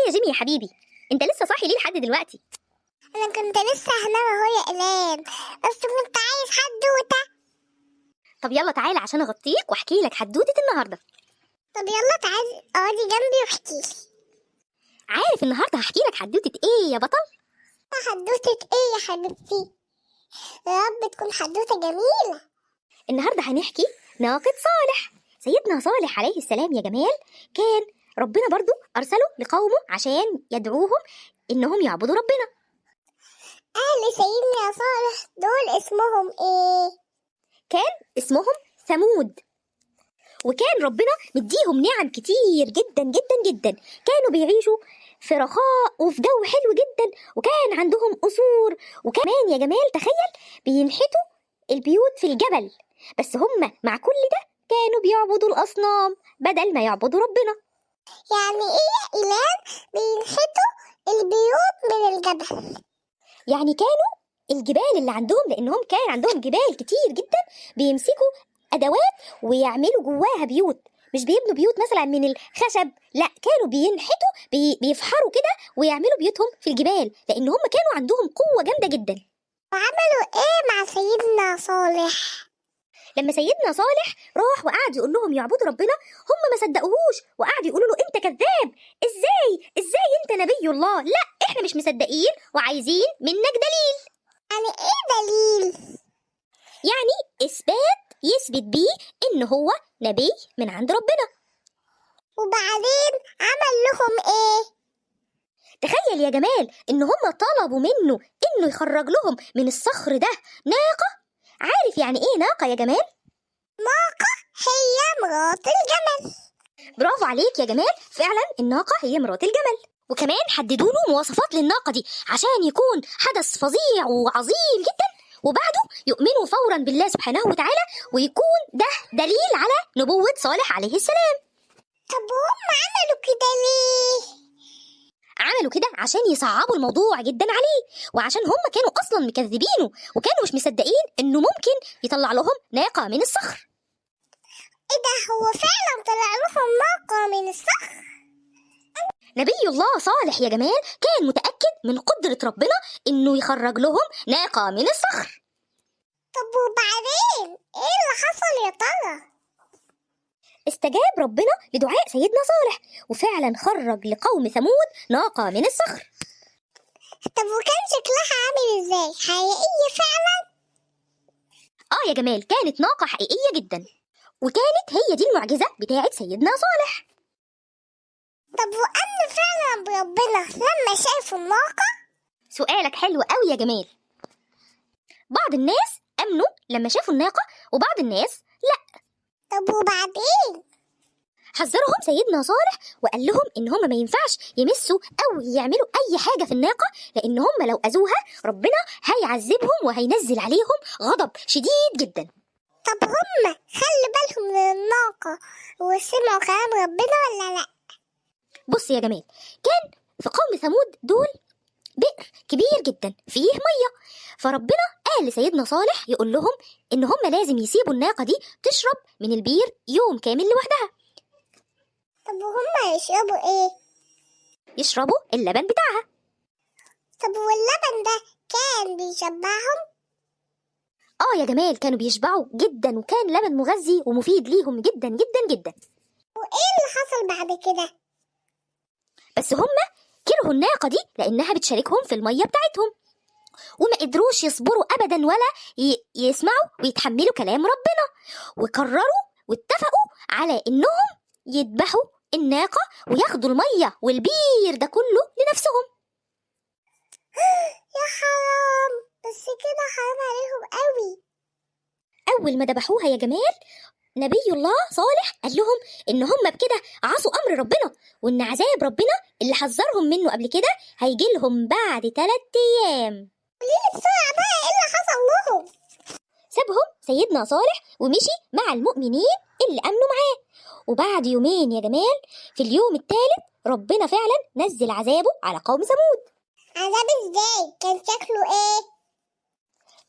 ايه يا جيمي يا حبيبي، انت لسه صاحي ليه لحد دلوقتي؟ انا كنت لسه هنام اهو يا ايلان، بس كنت عايز حدوته. طب يلا تعالى عشان اغطيك واحكي لك حدوته النهارده. طب يلا تعالي اقعدي جنبي واحكيلي. عارف النهارده هحكي لك حدوته ايه يا بطل؟ حدوته ايه يا حبيبتي؟ يا رب تكون حدوته جميله. النهارده هنحكي ناقة صالح. سيدنا صالح عليه السلام يا جمال كان ربنا برضو ارسله لقومه عشان يدعوهم انهم يعبدوا ربنا. اهل سيدنا صالح دول اسمهم ايه؟ كان اسمهم ثمود، وكان ربنا مديهم نعم كتير جدا جدا جدا. كانوا بيعيشوا في رخاء وفي جو حلو جدا، وكان عندهم قصور، وكمان يا جمال تخيل بينحتوا البيوت في الجبل. بس هم مع كل ده كانوا بيعبدوا الأصنام بدل ما يعبدوا ربنا. يعني ايه يا ايلان بينحتوا البيوت من الجبل؟ يعني كانوا الجبال اللي عندهم، لأنهم كان عندهم جبال كتير جدا، بيمسكوا أدوات ويعملوا جواها بيوت. مش بيبنوا بيوت مثلا من الخشب، لا كانوا بينحتوا بيفحروا كده ويعملوا بيوتهم في الجبال، لأن هم كانوا عندهم قوة جامدة جدا. وعملوا ايه مع سيدنا صالح؟ لما سيدنا صالح راح وقعد يقول لهم يعبدوا ربنا، هم ما صدقوهوش وقعدوا يقولوا له انت كذاب، ازاي انت نبي الله؟ لا احنا مش مصدقين وعايزين منك دليل. يعني ايه دليل؟ يعني اثبات يثبت بيه ان هو نبي من عند ربنا. وبعدين عمل لهم ايه؟ تخيل يا جمال ان هم طلبوا منه انه يخرج لهم من الصخر ده ناقة. عارف يعني ايه ناقة يا جمال؟ هي مرات الجمل. برافو عليك يا جمال، فعلا الناقة هي مرات الجمل. وكمان حددوا له مواصفات للناقة دي عشان يكون حدث فظيع وعظيم جدا، وبعده يؤمنوا فورا بالله سبحانه وتعالى، ويكون ده دليل على نبوة صالح عليه السلام. طب وهم عملوا كده ليه؟ عملوا كده عشان يصعبوا الموضوع جدا عليه، وعشان هم كانوا اصلا مكذبينه وكانوا مش مصدقين انه ممكن يطلع لهم ناقة من الصخر. ايه ده، هو فعلا طلع لهم ناقة من الصخر؟ نبي الله صالح يا جمال كان متأكد من قدرة ربنا انه يخرج لهم ناقة من الصخر. طب وبعدين ايه اللي حصل يا ترى؟ استجاب ربنا لدعاء سيدنا صالح، وفعلا خرج لقوم ثمود ناقة من الصخر. طب وكان شكلها عامل ازاي؟ حقيقية فعلا؟ يا جمال كانت ناقة حقيقية جدا، وكانت هي دي المعجزة بتاعة سيدنا صالح. طب وأمن فعلا بربنا لما شافوا الناقة؟ سؤالك حلو قوي يا جمال. بعض الناس أمنوا لما شافوا الناقة، وبعض الناس لا. طب وبعدين؟ حذرهم سيدنا صالح وقال لهم ان هم ما ينفعش يمسوا او يعملوا اي حاجه في الناقه، لان هم لو اذوها ربنا هيعذبهم وهينزل عليهم غضب شديد جدا. طب هم خلي بالهم من الناقة وسمعوا كلام ربنا ولا لا؟ بص يا جمال، كان في قوم ثمود دول بئر كبير جدا فيه ميه، فربنا قال لسيدنا صالح يقول لهم ان هم لازم يسيبوا الناقه دي تشرب من البير يوم كامل لوحدها. طب وهم يشربوا ايه؟ يشربوا اللبن بتاعها. طب واللبن ده كان بيشبعهم؟ يا جمال كانوا بيشبعوا جدا، وكان لبن مغذي ومفيد ليهم جدا جدا جدا. وايه اللي حصل بعد كده؟ بس هم كرهوا الناقة دي لأنها بتشاركهم في المية بتاعتهم، وما قدروش يصبروا أبدا ولا يسمعوا ويتحملوا كلام ربنا، وقرروا واتفقوا على إنهم يذبحوا الناقة وياخدوا المية والبير ده كله لنفسهم. يا حرام، بس كده حرام عليهم قوي. أول ما ذبحوها يا جمال نبي الله صالح قال لهم إن هم بكده عصوا أمر ربنا، وإن عذاب ربنا اللي حذرهم منه قبل كده هيجي لهم بعد 3 أيام. قوليلي بسرعة بقى ايه اللي حصل لهم؟ سابهم سيدنا صالح ومشي مع المؤمنين اللي أمنوا معاه، وبعد يومين يا جمال في اليوم الثالث ربنا فعلا نزل عذابه على قوم ثمود. عذاب ازاي؟ كان شكله ايه؟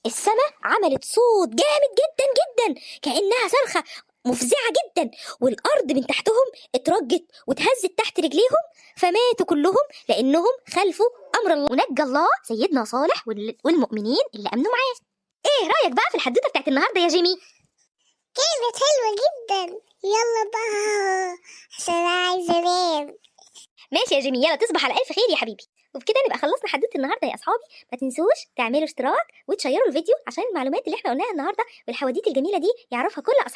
السماء عملت صوت جامد جدا جدا كأنها صرخة مفزعة جدا، والأرض من تحتهم اترجت واتهزت تحت رجليهم، فماتوا كلهم لأنهم خالفوا أمر الله، ونجى الله سيدنا صالح والمؤمنين اللي آمنوا معاه. إيه رأيك بقى في الحدوتة بتاعت النهاردة يا جيمي؟ كانت حلوة جدا. يلا بقى عشان عايزة انام. ماشي يا جيمي، يلا تصبح على ألف خير يا حبيبي. وبكده نبقى خلصنا حدوتة النهارده يا أصحابي. ما تنسوش تعملوا اشتراك وتشيروا الفيديو عشان المعلومات اللي احنا قلناها النهارده والحواديت الجميلة دي يعرفها كل أصحابي.